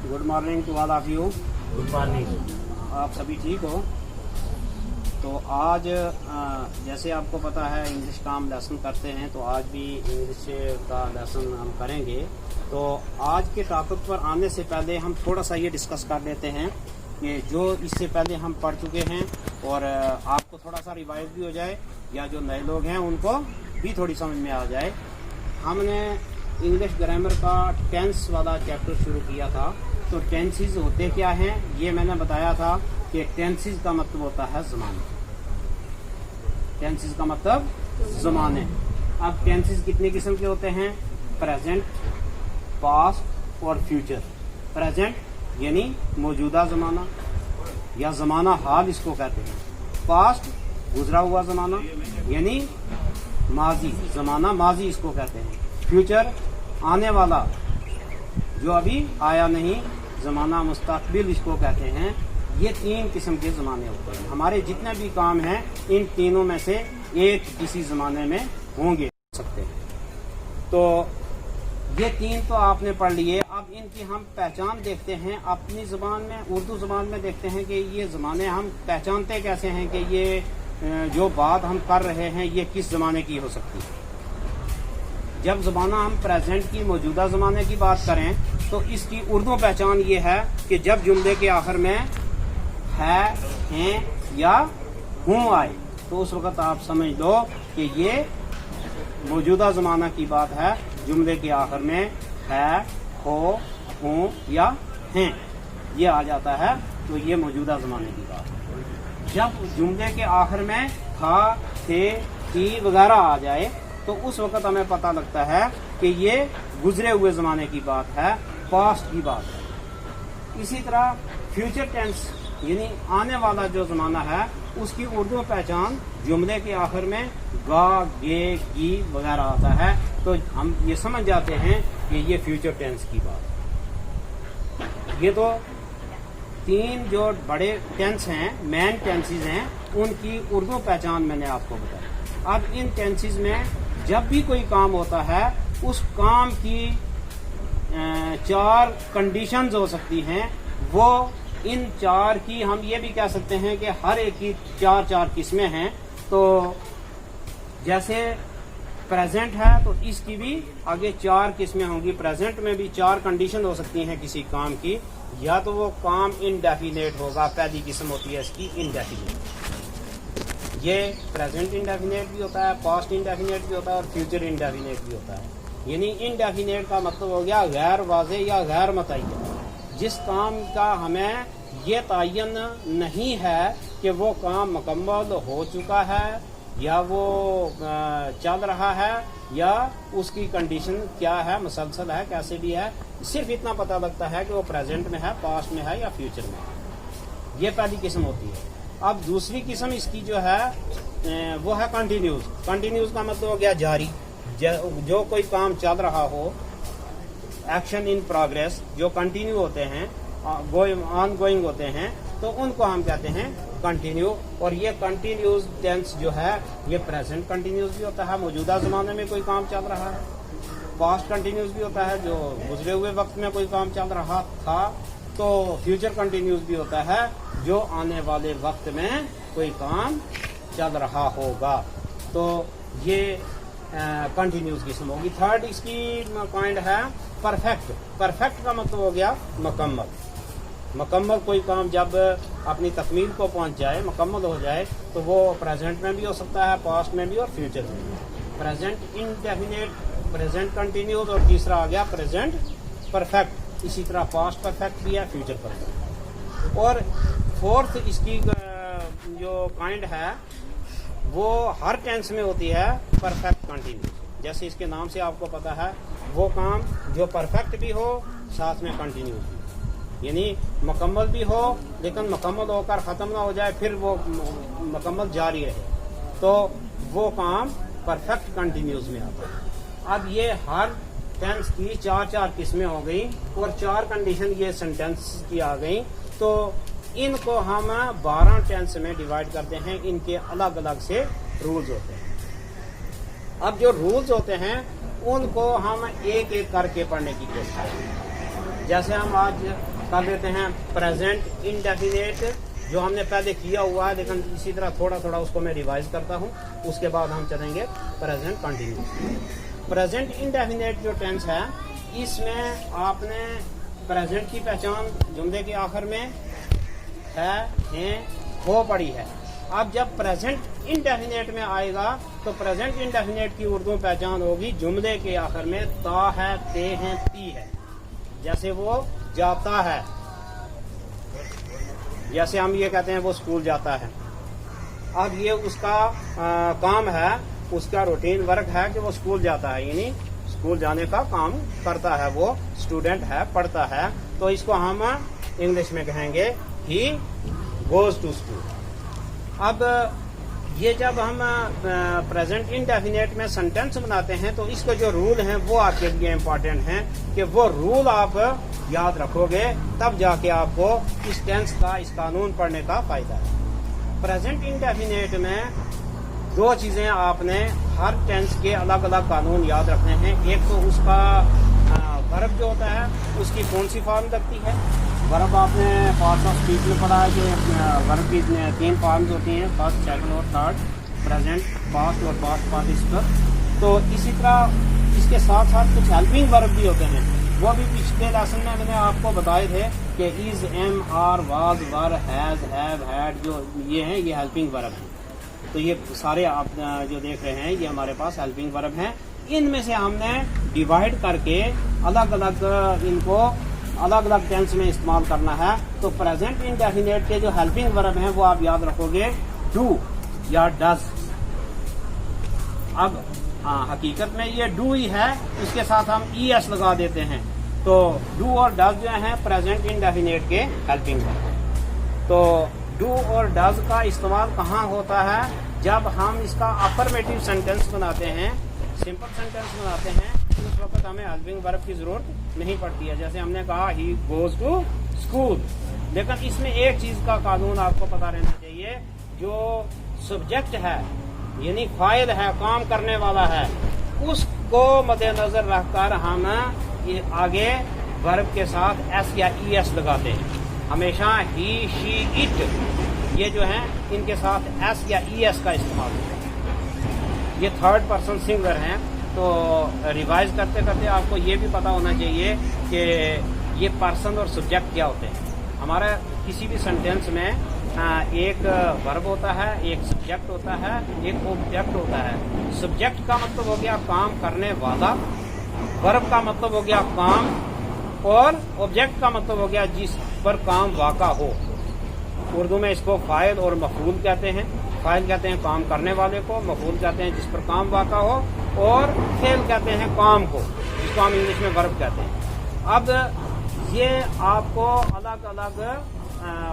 Good morning to all of you. Good morning. आप सभी ठीक हो? तो आज जैसे आपको पता है इंग्लिश का हम लेसन करते हैं, तो आज भी इंग्लिश का लेसन हम करेंगे। तो आज के टॉपिक पर आने से पहले हम थोड़ा सा ये डिस्कस कर लेते हैं कि जो इससे पहले हम पढ़ चुके हैं और आपको थोड़ा सा रिवाइज भी हो जाए, या जो नए लोग हैं उनको भी थोड़ी समझ में आ जाए। हमने इंग्लिश ग्रामर का टेंस वाला चैप्टर शुरू किया था। तो टेंसेस होते क्या हैं ये मैंने बताया था कि टेंसेस का मतलब होता है ज़माने। टेंसेस का मतलब ज़माने। अब टेंसेस कितने किस्म के होते हैं? प्रेजेंट, पास्ट और फ्यूचर। प्रेजेंट यानी मौजूदा ज़माना या ज़माना हाल इसको कहते हैं। पास्ट गुजरा हुआ ज़माना यानी माजी, ज़माना माजी इसको कहते हैं। फ्यूचर आने वाला जो अभी आया नहीं, ज़माना मुस्तकबिल इसको कहते हैं। ये तीन किस्म के ज़माने होते हैं। हमारे जितने भी काम हैं इन तीनों में से एक किसी ज़माने में होंगे सकते हैं। तो ये तीन तो आपने पढ़ लिए। अब इनकी हम पहचान देखते हैं अपनी ज़बान में, उर्दू ज़बान में देखते हैं कि ये ज़माने हम पहचानते कैसे हैं कि ये जो बात हम कर रहे हैं ये किस ज़माने की हो सकती है। जब ज़माना हम प्रेजेंट की, मौजूदा ज़माने की बात करें तो इसकी उर्दू पहचान ये है कि जब जुमले के आखिर में है, हैं या हूँ आए तो उस वक़्त आप समझ लो कि ये मौजूदा ज़माना की बात है। जुमले के आखिर में है, हो, हूँ या हैं ये आ जाता है तो ये मौजूदा ज़माने की बात है। जब जुमले के आखिर में था, थे, थी वगैरह आ जाए तो उस वक़्त हमें पता लगता है कि ये गुजरे हुए ज़माने की बात है, पास्ट की बात है। इसी तरह फ्यूचर टेंस यानी आने वाला जो ज़माना है उसकी उर्दू पहचान जुमले के आखिर में गा, गे, गी वगैरह आता है तो हम ये समझ जाते हैं कि ये फ्यूचर टेंस की बात है। ये तो तीन जो बड़े टेंस हैं, मेन टेंसेस हैं, उनकी उर्दू पहचान मैंने आपको बताई। अब इन टेंसेस में जब भी कोई काम होता है उस काम की चार कंडीशंस हो सकती हैं। वो इन चार की हम ये भी कह सकते हैं कि हर एक की चार किस्में हैं। तो जैसे प्रेजेंट है तो इसकी भी आगे चार किस्में होंगी। प्रेजेंट में भी चार कंडीशन हो सकती हैं किसी काम की। या तो वो काम इनडेफिनेट होगा, पहली किस्म होती है इसकी इनडेफिनेट। ये प्रेजेंट इंडेफिनेट भी होता है, पास्ट इंडेफिनेट भी होता है और फ्यूचर इंडेफिनेट भी होता है। यानी इंडेफिनेट का मतलब हो गया गैर वाज़े या गैर मुतय्यन। जिस काम का हमें ये तयन नहीं है कि वो काम मुकम्मल हो चुका है या वो चल रहा है या उसकी कंडीशन क्या है, मुसलसल है, कैसे भी है, सिर्फ इतना पता लगता है कि वो प्रेजेंट में है, पास्ट में है या फ्यूचर में है। ये पहली किस्म होती है। अब दूसरी किस्म इसकी जो है वो है कंटिन्यूस। कंटिन्यूस का मतलब हो गया जारी। जो कोई काम चल रहा हो, एक्शन इन प्रोग्रेस जो कंटिन्यू होते हैं, ऑन गोइंग होते हैं, तो उनको हम कहते हैं कंटिन्यू। और ये कंटिन्यूस टेंस जो है ये प्रेजेंट कंटिन्यूस भी होता है, मौजूदा ज़माने में कोई काम चल रहा है। पास्ट कंटिन्यूस भी होता है, जो गुजरे हुए वक्त में कोई काम चल रहा था। तो फ्यूचर कंटिन्यूस भी होता है, जो आने वाले वक्त में कोई काम चल रहा होगा। तो ये कंटिन्यूस किस्म होगी। थर्ड इसकी पॉइंट है परफेक्ट। परफेक्ट का मतलब हो गया मुकम्मल। मुकम्मल कोई काम जब अपनी तकमील को पहुंच जाए, मुकम्मल हो जाए, तो वो प्रेजेंट में भी हो सकता है, पास्ट में भी और फ्यूचर में भी। प्रेजेंट इंडेफिनेट, प्रेजेंट कंटिन्यूस और तीसरा आ गया प्रेजेंट परफेक्ट। इसी तरह पास्ट परफेक्ट भी है, फ्यूचर परफेक्ट। और फोर्थ इसकी जो काइंड है वो हर टेंस में होती है परफेक्ट कंटिन्यूस। जैसे इसके नाम से आपको पता है वो काम जो परफेक्ट भी हो साथ में कंटिन्यूस भी, यानी मुकम्मल भी हो लेकिन मुकम्मल होकर ख़त्म ना हो जाए, फिर वो मुकम्मल जारी रहे, तो वो काम परफेक्ट कंटिन्यूस में आता है। अब ये हर टेंस की चार किस्में हो गई और चार कंडीशन ये सेंटेंस की आ गई। तो इनको हम 12 टेंस में डिवाइड करते हैं। इनके अलग अलग से रूल्स होते हैं। अब जो रूल्स होते हैं उनको हम एक एक करके पढ़ने की कोशिश करेंगे। जैसे हम आज कर देते हैं प्रेजेंट इंडेफिनेट, जो हमने पहले किया हुआ है, लेकिन इसी तरह थोड़ा थोड़ा उसको मैं रिवाइज करता हूँ। उसके बाद हम चलेंगे प्रेजेंट कंटिन्यूस। प्रेजेंट इंडेफिनेट जो टेंस है, इसमें आपने प्रेजेंट की पहचान जुमले के आखिर में है, हैं, हो पड़ी है। अब जब प्रेजेंट इंडेफिनेट में आएगा तो प्रेजेंट इंडेफिनेट की उर्दू पहचान होगी जुमले के आखिर में ता है, ते हैं, ती है। जैसे वो जाता है, जैसे हम ये कहते हैं वो स्कूल जाता है। अब ये उसका काम है, उसका रूटीन वर्क है कि वो स्कूल जाता है, यानी स्कूल जाने का काम करता है, वो स्टूडेंट है, पढ़ता है। तो इसको हम इंग्लिश में कहेंगे ही गोज टू स्कूल। अब ये जब हम प्रेजेंट इंडेफिनेट में सेंटेंस बनाते हैं तो इसके जो रूल हैं वो आपके लिए इम्पोर्टेंट हैं कि वो रूल आप याद रखोगे, तब जाके आपको इस टेंस का, इस कानून पढ़ने का फायदा है। प्रेजेंट इंडेफिनेट में दो चीजें आपने हर टेंस के अलग अलग कानून याद रखने हैं। एक तो उसका वर्ब जो होता है उसकी कौन सी फॉर्म लगती है। वर्ब आपने पार्ट्स ऑफ स्पीच में पढ़ा है कि वर्ब की 3 फॉर्म्स होती हैं, फर्स्ट, सेकंड और थर्ड, प्रेजेंट, पास्ट और पास्ट पार्टिसिपल। तो इसी तरह इसके साथ साथ कुछ हेल्पिंग वर्ब भी होते हैं, वो भी पिछले लेसन में मैंने आपको बताए थे कि is, am, are, was, were, has, have, had, जो ये हैं ये हेल्पिंग वर्ब हैं। तो ये सारे आप जो देख रहे हैं ये हमारे पास हेल्पिंग वर्ब हैं। इनमें से हमने डिवाइड करके अलग अलग इनको अलग अलग टेंस में इस्तेमाल करना है। तो प्रेजेंट इंडेफिनेट के जो हेल्पिंग वर्ब हैं वो आप याद रखोगे डू या डज। अब हाँ, हकीकत में ये डू ही है, इसके साथ हम ES लगा देते हैं। तो डू और डज जो है प्रेजेंट इंडेफिनेट के हेल्पिंग वर्ब। तो डू और डज का इस्तेमाल कहाँ होता है? जब हम इसका अफर्मेटिव सेंटेंस बनाते हैं, सिंपल सेंटेंस बनाते हैं, तो उस वक्त हमें हेल्पिंग वर्ब की जरूरत नहीं पड़ती है। जैसे हमने कहा ही गोज टू स्कूल। लेकिन इसमें एक चीज का कानून आपको पता रहना चाहिए, जो सब्जेक्ट है यानी फाइल है, काम करने वाला है, उसको मद्देनजर रखकर हम ये आगे वर्ब के साथ S या ES लगाते हैं। हमेशा ही, शी, इट ये जो है इनके साथ S या ES का इस्तेमाल होता है। ये थर्ड पर्सन सिंगुलर हैं। तो रिवाइज करते करते आपको ये भी पता होना चाहिए कि ये पर्सन और सब्जेक्ट क्या होते हैं। हमारा किसी भी सेंटेंस में एक वर्ब होता है, एक सब्जेक्ट होता है, एक ऑब्जेक्ट होता है। सब्जेक्ट का मतलब हो गया काम करने वाला, वर्ब का मतलब हो गया काम, और ऑब्जेक्ट का मतलब हो गया जिस पर काम वाक़ा हो। उर्दू में इसको फाइल और मफूल कहते हैं। फाइल कहते हैं काम करने वाले को, मफूल कहते हैं जिस पर काम वाक़ा हो, और फेल कहते हैं काम को, जिसको हम इंग्लिश में वर्ब कहते हैं। अब ये आपको अलग अलग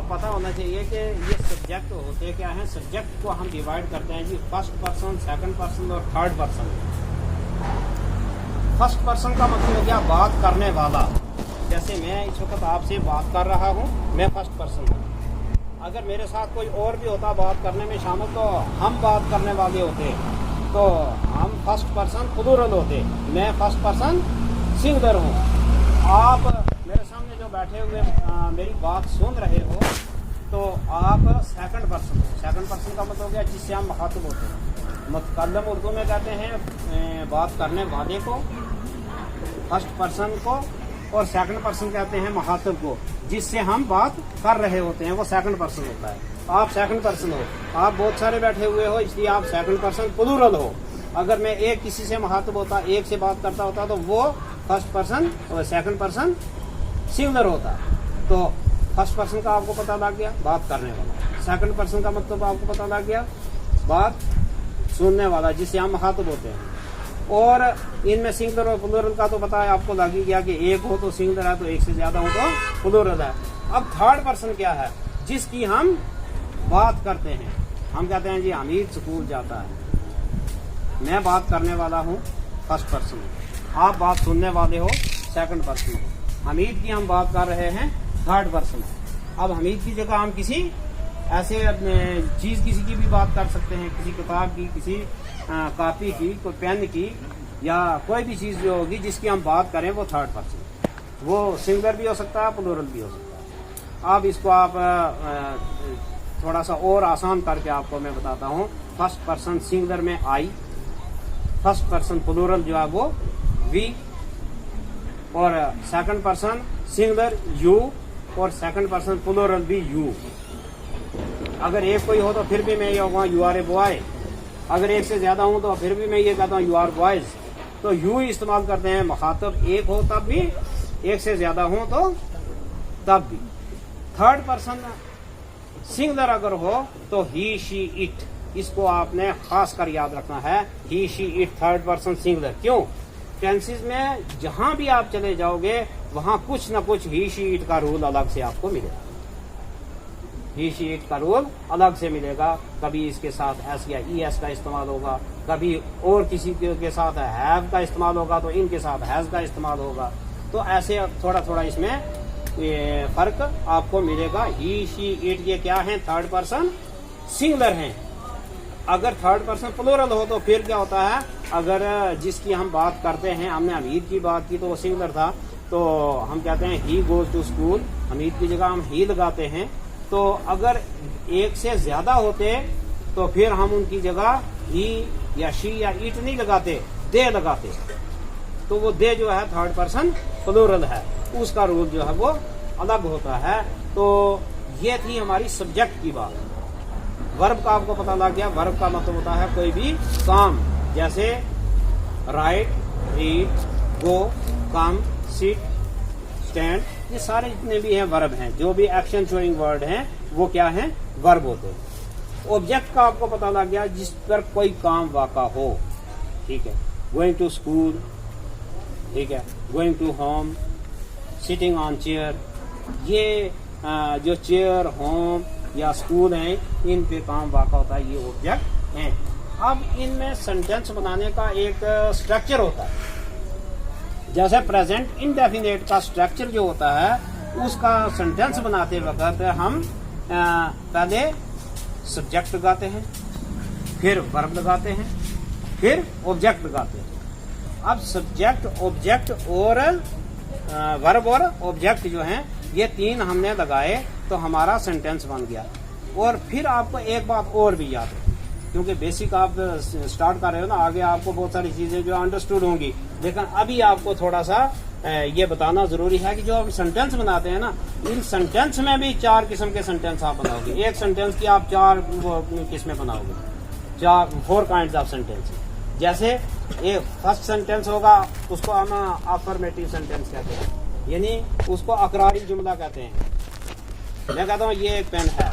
पता होना चाहिए कि ये सब्जेक्ट होते क्या हैं। सब्जेक्ट को हम डिवाइड करते हैं जी फर्स्ट पर्सन, सेकंड पर्सन और थर्ड पर्सन। फर्स्ट पर्सन का मतलब हो गया बात करने वाला। जैसे मैं इस वक्त आपसे बात कर रहा हूँ, मैं फर्स्ट पर्सन हूँ। अगर मेरे साथ कोई और भी होता बात करने में शामिल, तो हम बात करने वाले होते, तो हम फर्स्ट पर्सन प्लूरल होते। मैं फर्स्ट पर्सन सिंगुलर हूँ। आप मेरे सामने जो बैठे हुए मेरी बात सुन रहे हो, तो आप सेकंड पर्सन हो। सेकंड पर्सन का मतलब हो गया जिससे हम मुखातिब होते हैं। मुतकल्लम उर्दू में कहते हैं बात करने वाले को, फर्स्ट पर्सन को, और सेकंड पर्सन कहते हैं मुखातिब को, जिससे हम बात कर रहे होते हैं, वो सेकंड पर्सन होता है। आप सेकंड पर्सन हो, आप बहुत सारे बैठे हुए हो, इसलिए आप सेकंड पर्सन प्लूरल हो। अगर मैं एक किसी से मुखातिब होता, एक से बात करता होता, तो वो फर्स्ट पर्सन और सेकंड पर्सन सिंगुलर होता। तो फर्स्ट पर्सन का आपको पता लग गया, बात करने वाला। सेकंड पर्सन का मतलब आपको पता लग गया, बात सुनने वाला, जिससे हम मुखातिब होते हैं। और इनमें सिंगुलर और प्लूरल का तो पता है आपको, लग ही गया कि एक हो तो सिंगुलर है, तो एक से ज्यादा हो तो प्लूरल है। अब थर्ड पर्सन क्या है? जिसकी हम बात करते हैं। हम कहते हैं जी हमीद स्कूल जाता है। मैं बात करने वाला हूँ, फर्स्ट पर्सन। आप बात सुनने वाले हो, सेकंड पर्सन। हमीद की हम बात कर रहे हैं, थर्ड पर्सन। अब हमीद की जगह हम किसी ऐसे चीज किसी की भी बात कर सकते हैं, किसी किताब की, किसी कॉपी की, कोई पेन की, या कोई भी चीज जो होगी जिसकी हम बात करें, वो थर्ड पर्सन। वो सिंगुलर भी हो सकता है, प्लूरल भी हो सकता है। अब इसको आप थोड़ा सा और आसान करके आपको मैं बताता हूँ। फर्स्ट पर्सन सिंगुलर में आई, फर्स्ट पर्सन प्लूरल जो है वो वी, और सेकंड पर्सन सिंगुलर यू, और सेकंड पर्सन प्लूरल भी यू। अगर एक कोई हो तो फिर भी मैं ये कहूँगा यू आर ए बॉय। अगर एक से ज्यादा हूं तो फिर भी मैं ये कहता हूँ यू आर बॉयज। तो यू इस्तेमाल करते हैं, मुखातब एक हो तब भी, एक से ज्यादा हो तो तब भी। थर्ड पर्सन सिंगुलर अगर हो तो ही शी इट, इसको आपने खास कर याद रखना है। He she it third person singular. क्यों? टेंसेस में जहां भी आप चले जाओगे वहां कुछ ना कुछ ही शी इट का रूल अलग से आपको मिलेगा। ही शी इट का रूल अलग से मिलेगा। कभी इसके साथ एस या ई एस का इस्तेमाल होगा, कभी और किसी के साथ हैव का इस्तेमाल होगा, तो इनके साथ हैज का इस्तेमाल होगा। तो ऐसे थोड़ा थोड़ा इसमें ये फर्क आपको मिलेगा। ही शी इट ये क्या है? थर्ड पर्सन सिंगुलर हैं। अगर थर्ड पर्सन प्लूरल हो तो फिर क्या होता है? अगर जिसकी हम बात करते हैं, हमने हमीद की बात की तो वो सिंगुलर था, तो हम कहते हैं he goes to school. Hamid की जगह हम ही लगाते हैं। तो अगर एक से ज्यादा होते तो फिर हम उनकी जगह ही या शी या इट नहीं लगाते, दे लगाते। तो वो दे जो है थर्ड पर्सन प्लूरल है, उसका रूल जो है वो अलग होता है। तो ये थी हमारी सब्जेक्ट की बात। वर्ब का आपको पता लग गया। वर्ब का मतलब होता है कोई भी काम, जैसे राइट, रीड, गो, कम, सिट, स्टैंड, ये सारे जितने भी हैं वर्ब हैं। जो भी एक्शन शोइंग वर्ड हैं वो क्या हैं? वर्ब होते हैं। ऑब्जेक्ट का आपको पता लग गया, जिस पर कोई काम वाक़ा हो। ठीक है, गोइंग टू स्कूल, ठीक है, going to home, sitting on chair, ये जो चेयर, होम या स्कूल हैं, इन पे काम वाक़ा होता है, ये ऑब्जेक्ट हैं। अब इनमें सेंटेंस बनाने का एक स्ट्रक्चर होता है। जैसे प्रेजेंट इंडेफिनिट का स्ट्रक्चर जो होता है, उसका सेंटेंस बनाते वक्त हम पहले सब्जेक्ट लगाते हैं, फिर वर्ब लगाते हैं, फिर ऑब्जेक्ट लगाते हैं। अब सब्जेक्ट, ऑब्जेक्ट और वर्ब और ऑब्जेक्ट जो हैं, ये तीन हमने लगाए तो हमारा सेंटेंस बन गया। और फिर आपको एक बात और भी याद है, क्योंकि बेसिक आप स्टार्ट कर रहे हो ना, आगे आपको बहुत सारी चीजें जो अंडरस्टूड होंगी, लेकिन अभी आपको थोड़ा सा ये बताना जरूरी है कि जो आप सेंटेंस बनाते हैं ना, इन सेंटेंस में भी चार किस्म के सेंटेंस आप बनाओगे। एक सेंटेंस की आप चार किस्में बनाओगे, 4 काइंड्स ऑफ सेंटेंस। जैसे एक फर्स्ट सेंटेंस होगा, उसको हम अफर्मेटिव सेंटेंस कहते हैं, यानी उसको अकरारी जुमला कहते हैं। मैं कहता हूँ ये एक पेन है,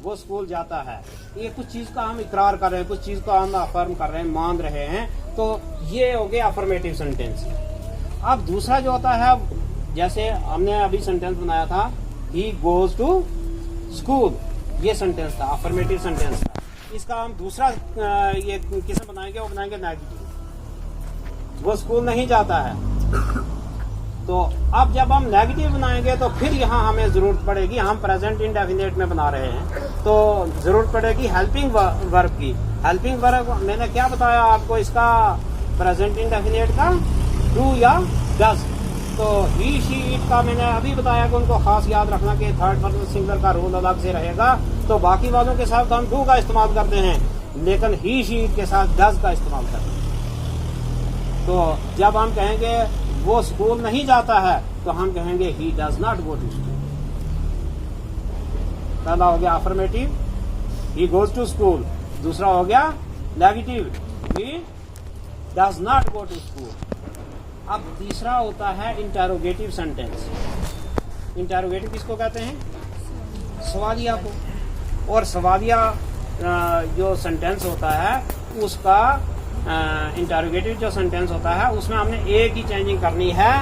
वो स्कूल जाता है, ये कुछ चीज का हम इकरार कर रहे हैं, कुछ चीज का हम अफर्म कर रहे हैं, मान रहे हैं, तो ये हो गया अफर्मेटिव सेंटेंस। अब दूसरा जो होता है, जैसे हमने अभी सेंटेंस बनाया था, ही गोज टू स्कूल, ये सेंटेंस था, अफर्मेटिव सेंटेंस था। इसका हम दूसरा ये किसे बनाएंगे? वो बनाएंगे नेगेटिव, वो स्कूल नहीं जाता है। तो अब जब हम नेगेटिव बनाएंगे तो फिर यहाँ हमें जरूरत पड़ेगी, हम प्रेजेंट इंडेफिनिट में बना रहे हैं, तो जरूरत पड़ेगी हेल्पिंग वर्ब की। हेल्पिंग वर्ब मैंने क्या बताया आपको, इसका प्रेजेंट इंडेफिनिट का डू या डज। तो ही शी इट का मैंने अभी बताया कि उनको खास याद रखना कि थर्ड पर्सन सिंगुलर का रूल अलग से रहेगा। तो बाकी वालों के साथ हम डू का इस्तेमाल करते हैं, लेकिन ही शी इट के साथ डज का इस्तेमाल करते हैं। तो जब हम कहेंगे वो स्कूल नहीं जाता है, तो हम कहेंगे he does not go to school. पहला हो गया affirmative, he goes to school. दूसरा हो गया negative, he does not go to school. अब तीसरा होता है इंटेरोगेटिव सेंटेंस। इंटेरोगेटिव किसको कहते हैं? सवालिया को। और सवालिया जो सेंटेंस होता है, उसका इंटेरोगेटिव जो सेंटेंस होता है, उसमें हमने एक ही चेंजिंग करनी है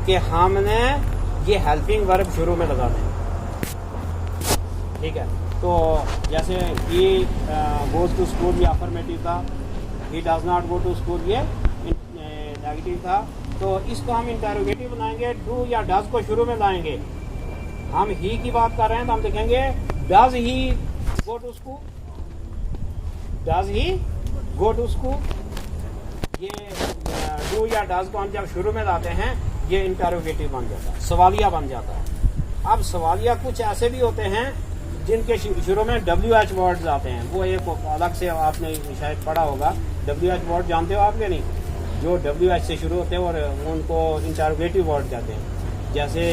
कि हमने ये हेल्पिंग वर्ब शुरू में लगा दें। ठीक है, तो जैसे ही गोज टू स्कूल ये अफर्मेटिव था, he does not go to school ये नेगेटिव था। तो इसको हम इंटेरोगेटिव बनाएंगे, डू या डज को शुरू में लाएंगे। हम ही की बात कर रहे हैं तो हम लिखेंगे does he go to school, does he go to school. ये डू या डज को हम जब शुरू में लाते हैं ये इंटरोगेटिव बन जाता है, सवालिया बन जाता है। अब सवालिया कुछ ऐसे भी होते हैं जिनके शुरू में WH वर्ड्स आते हैं, वो एक अलग से आपने शायद पढ़ा होगा। WH वर्ड जानते हो आपके नहीं, जो WH से शुरू होते हैं और उनको इंटरोगेटिव वर्ड कहते हैं। जैसे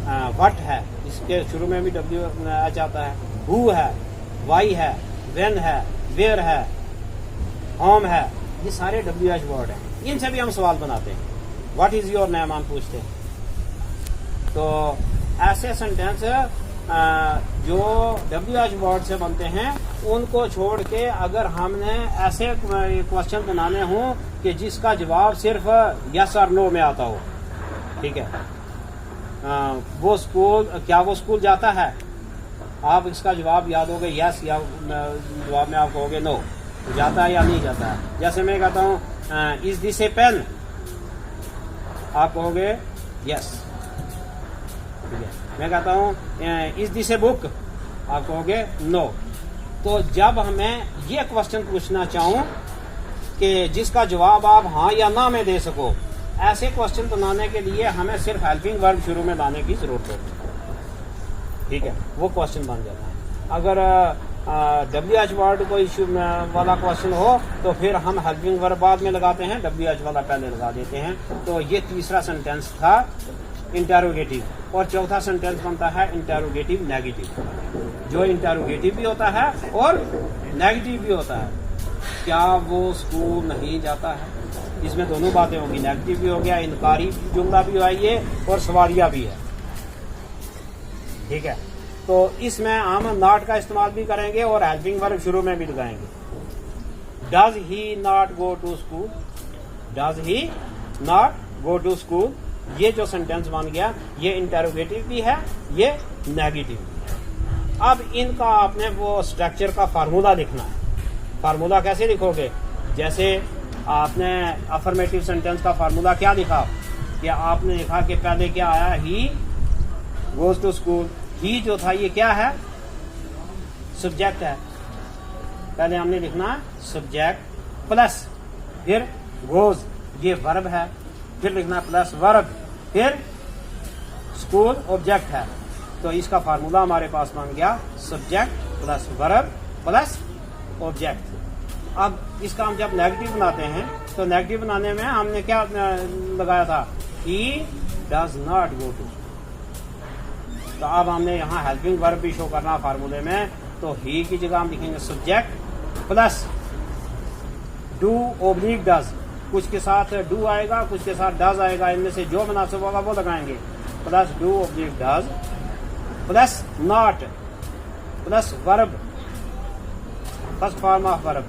व्हाट है, इसके शुरू में भी WH आता है। हु है, वाई है, व्हेन है, वेयर है, होम है, ये सारे WH वर्ड हैं। इनसे भी हम सवाल बनाते हैं। व्हाट इज योर नेम हम पूछते हैं। तो ऐसे सेंटेंस जो WH वर्ड से बनते हैं उनको छोड़ के अगर हमने ऐसे क्वेश्चन बनाने हों कि जिसका जवाब सिर्फ यस और नो में आता हो, ठीक है, वो स्कूल जाता है, आप इसका जवाब याद होगे यस, या जवाब में आप कहोगे नो, जाता है या नहीं जाता है। जैसे मैं कहता हूँ इज दिस ए पेन, आप कहोगे यस, ठीक है। मैं कहता हूँ इज दिस ए बुक, आप कहोगे नो। तो जब हमें ये क्वेश्चन पूछना चाहूँ कि जिसका जवाब आप हाँ या ना में दे सको, ऐसे क्वेश्चन बनाने के लिए हमें सिर्फ हेल्पिंग वर्ब शुरू में लाने की जरूरत होती है, ठीक है, वो क्वेश्चन बन जाता है। अगर WH वर्ड कोई वाला क्वेश्चन हो तो फिर हम हेल्पिंग वर्ब बाद में लगाते हैं, WH वाला पहले लगा देते हैं। तो ये तीसरा सेंटेंस था इंटरोगेटिव। और चौथा सेंटेंस बनता है इंटरोगेटिव नेगेटिव, जो इंटरोगेटिव भी होता है और नेगेटिव भी होता है। क्या वो स्कूल नहीं जाता है, इसमें दोनों बातें होंगी, नेगेटिव भी हो गया, इनकारी जुमला भी है ये, और सवालिया भी है, ठीक है। तो इसमें हम नॉट का इस्तेमाल भी करेंगे और हेल्पिंग वर्ब शुरू में भी लगाएंगे। Does he not go to school, does he not go to school, ये जो सेंटेंस बन गया ये इंटरोगेटिव भी है, ये नेगेटिव भी है। अब इनका आपने वो स्ट्रक्चर का फार्मूला लिखना है। फार्मूला कैसे लिखोगे? जैसे आपने अफर्मेटिव सेंटेंस का फार्मूला क्या लिखा कि आपने लिखा कि पहले क्या आया, ही गोज टू स्कूल। ही जो था ये क्या है, सब्जेक्ट है। पहले हमने लिखना सब्जेक्ट प्लस फिर गोज, ये वर्ब है, फिर लिखना प्लस वर्ब, फिर स्कूल ऑब्जेक्ट है। तो इसका फार्मूला हमारे पास बन गया subject plus verb plus object. अब इसका हम जब नेगेटिव बनाते हैं तो नेगेटिव बनाने में हमने क्या लगाया था, he does not go to. तो अब हमने यहाँ हेल्पिंग वर्ब भी शो करना फार्मूले में, तो ही की जगह हम लिखेंगे subject plus do oblique does. कुछ के साथ डू आएगा, कुछ के साथ डज आएगा, इनमें से जो मुनासिब होगा वो लगाएंगे। Plus do oblique does plus not plus verb, first form of verb,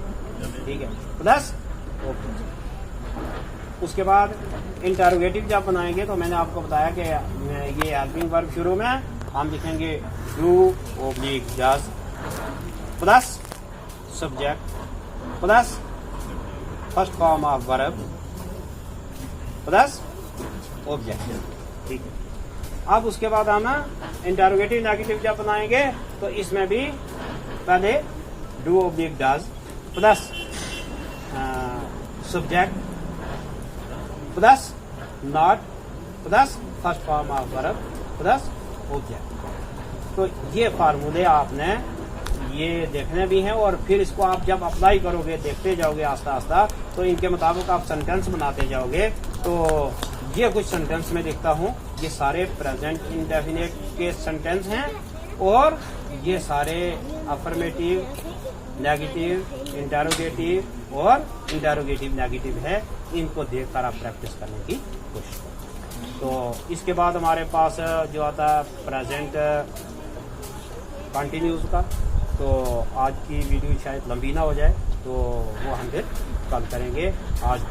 ठीक है, प्लस ऑब्जेक्ट। उसके बाद इंटरोगेटिव जब बनाएंगे तो मैंने आपको बताया कि ये हेल्पिंग वर्ब शुरू में हम लिखेंगे do oblique does plus subject plus first form of verb plus object, ठीक है। अब उसके बाद हम इंटरोगेटिव नेगेटिव जब बनाएंगे तो इसमें भी पहले do oblique does plus subject plus not plus first form of verb plus object. तो ये फार्मूले आपने ये देखने भी हैं और फिर इसको आप जब अप्लाई करोगे, देखते जाओगे आस्ता आस्ता, तो इनके मुताबिक आप सेंटेंस बनाते जाओगे। तो ये कुछ सेंटेंस में लिखता हूँ, ये सारे प्रेजेंट इंडेफिनिट के सेंटेंस हैं और ये सारे अफर्मेटिव, नेगेटिव, इंटरोगेटिव और इंटरोगेटिव नेगेटिव है। इनको देखकर आप प्रैक्टिस करने की कोशिश करें। तो इसके बाद हमारे पास जो आता है प्रेजेंट कंटिन्यूज का, तो आज की वीडियो शायद लंबी ना हो जाए, तो वो हम फिर कल करेंगे। आज